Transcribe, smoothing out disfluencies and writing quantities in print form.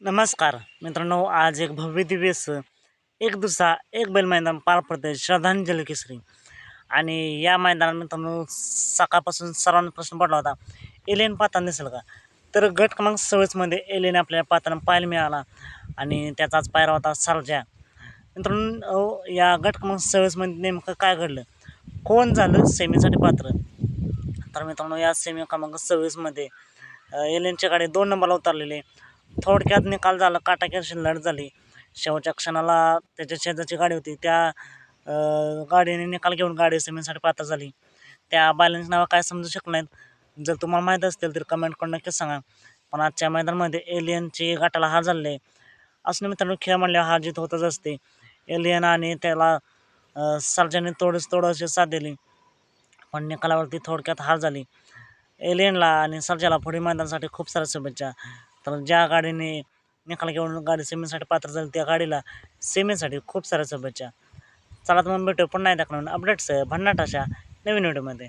नमस्कार मित्रांनो, आज एक भव्य दिव्य एक दुसरा एक बैल मैदान पार पडते श्रद्धांजली केसरी. आणि या मैदानात मित्रांनो सकाळपासून सर्वांना प्रश्न पडला होता, एलियन पाहताना दिसेल का? तर गट क्रमांक 26मध्ये एलियन आपल्या पाहताना पाहायला मिळाला आणि त्याचाच पायरा होता सर्जा. मित्रांनो या गट क्रमांक 26मध्ये नेमकं काय घडलं, कोण झालं सेमीसाठी पात्र? तर मित्रांनो या सेमी क्रमांक 26मध्ये एलियनच्या गाडी 2 नंबरला उतरलेले. थोडक्यात निकाल झाला, काटाकीर लढत झाली. शेवटच्या क्षणाला त्याच्या शेजारची गाडी होती, त्या गाडीने निकाल घेऊन गाडी सेमीसाठी पात्र झाली. त्या बैलांची नावं काय समजू शकत नाहीत. जर तुम्हाला माहीत असतील तर कमेंट करून नक्कीच सांगा. पण आजच्या मैदानामध्ये एलियनची गटाला हार झाले. असं मित्रांनो खेळ म्हणल्यावर हार जीत होतच असते. एलियन आणि त्याला सर्जाने तोड अशी साथ दिली, पण निकालावरती थोडक्यात हार झाली. एलियनला आणि सर्जाला पुढील मैदानासाठी खूप साऱ्या शुभेच्छा. तर ज्या गाडीने निकाल घेऊन गाडी सेमीसाठी पात्र झाली त्या गाडीला सेमीसाठी खूप साऱ्या शुभेच्छा. चला तर मग भेटू पुन्हा एकदा अपडेट्स भन्नाट अशा नवीन व्हिडिओमध्ये.